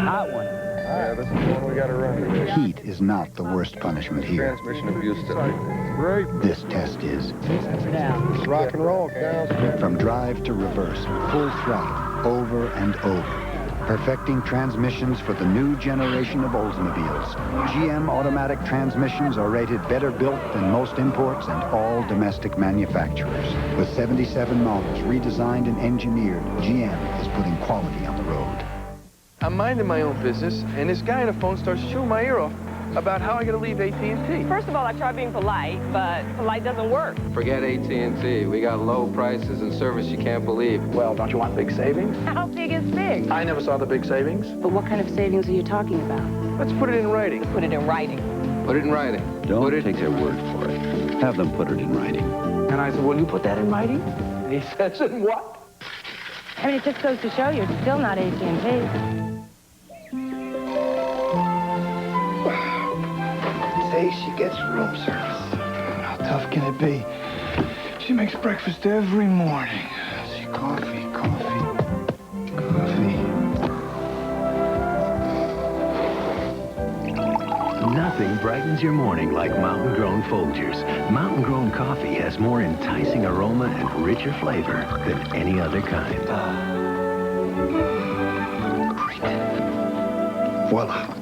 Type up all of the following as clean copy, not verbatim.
hot one. Yeah, this is the one we got to run. Heat is not the worst punishment here. Transmission abuse stuff. This test is. Down. Rock and roll, guys. From drive to reverse, full throttle, over and over. Perfecting transmissions for the new generation of Oldsmobiles. GM automatic transmissions are rated better built than most imports and all domestic manufacturers. With 77 models redesigned and engineered, GM is putting quality on the road. I'm minding my own business, and this guy on the phone starts chewing my ear off about how I gotta leave AT&T. First of all, I try being polite, but polite doesn't work. Forget AT&T. We got low prices and service you can't believe. Well, don't you want big savings? How big is big? I never saw the big savings. But what kind of savings are you talking about? Let's put it in writing. Put it in writing. Put it in writing. Don't take their word for it. Have them put it in writing. And I said, will you put that in writing? And he says, in what? I mean, it just goes to show you it's still not AT&T. Say she gets room service. How tough can it be? She makes breakfast every morning. See, coffee. Nothing brightens your morning like mountain-grown Folgers. Mountain-grown coffee has more enticing aroma and richer flavor than any other kind. Great. Voila.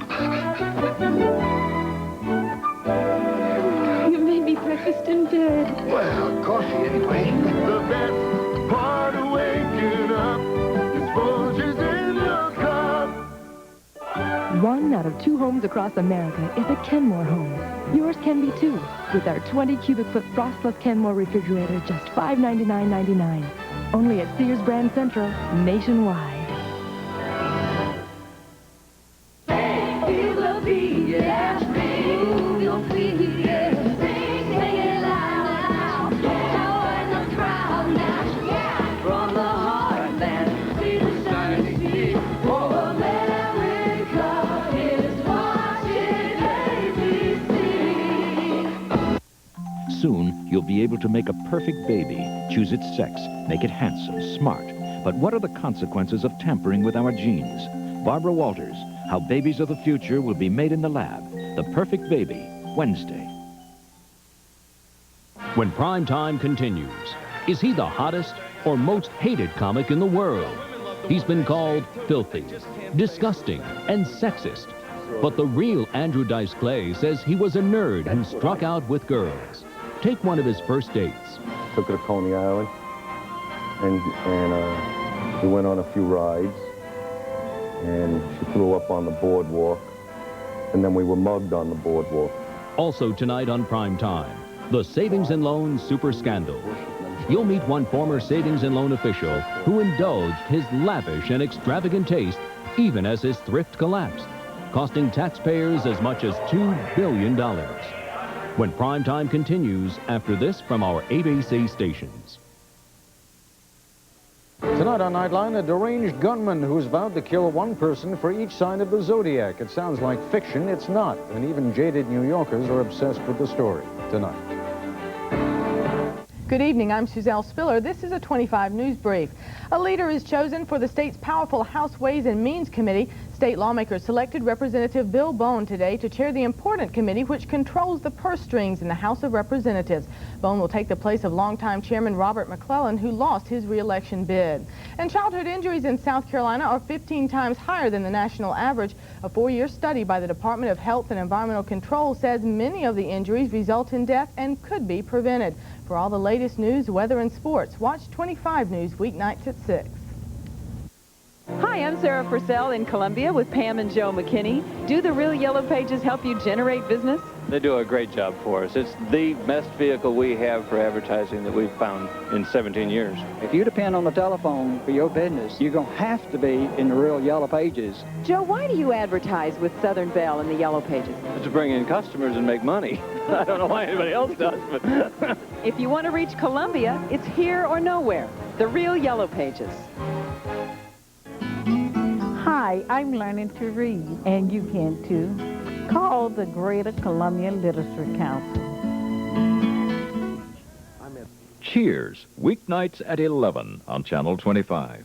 You made me breakfast in bed. Well, coffee anyway. The best part of waking up is Folgers in your cup. 1 out of 2 homes across America is a Kenmore home. Yours can be too, with our 20 cubic foot Frost Plus Kenmore refrigerator, just $599.99. Only at Sears Brand Central, nationwide. Soon, you'll be able to make a perfect baby, choose its sex, make it handsome, smart. But what are the consequences of tampering with our genes? Barbara Walters, How Babies of the Future Will Be Made in the Lab. The Perfect Baby, Wednesday. When Primetime continues, is he the hottest or most hated comic in the world? He's been called filthy, disgusting, and sexist. But the real Andrew Dice Clay says he was a nerd who struck out with girls. Take one of his first dates. Took her to Coney Island, and we went on a few rides, and she threw up on the boardwalk, and then we were mugged on the boardwalk. Also tonight on Primetime, the Savings and Loan Super Scandal. You'll meet one former Savings and Loan official who indulged his lavish and extravagant taste even as his thrift collapsed, costing taxpayers as much as $2 billion. When Primetime continues after this from our ABC stations. Tonight on Nightline, a deranged gunman who's vowed to kill one person for each sign of the zodiac. It sounds like fiction. It's not. And even jaded New Yorkers are obsessed with the story. Tonight. Good evening, I'm Suzel Spiller. This is a 25 News Brief. A leader is chosen for the state's powerful House Ways and Means Committee. State lawmakers selected Representative Bill Bone today to chair the important committee which controls the purse strings in the House of Representatives. Bone will take the place of longtime Chairman Robert McClellan, who lost his re-election bid. And childhood injuries in South Carolina are 15 times higher than the national average. A 4-year study by the Department of Health and Environmental Control says many of the injuries result in death and could be prevented. For all the latest news, weather, and sports, watch 25 News weeknights at 6. Hi, I'm Sarah Purcell in Columbia with Pam and Joe McKinney. Do the Real Yellow Pages help you generate business? They do a great job for us. It's the best vehicle we have for advertising that we've found in 17 years. If you depend on the telephone for your business, you're going to have to be in the Real Yellow Pages. Joe, why do you advertise with Southern Bell in the Yellow Pages? To bring in customers and make money. I don't know why anybody else does, but... If you want to reach Columbia, it's here or nowhere. The Real Yellow Pages. Hi, I'm learning to read, and you can too. Call the Greater Columbia Literature Council. Cheers, weeknights at 11 on Channel 25.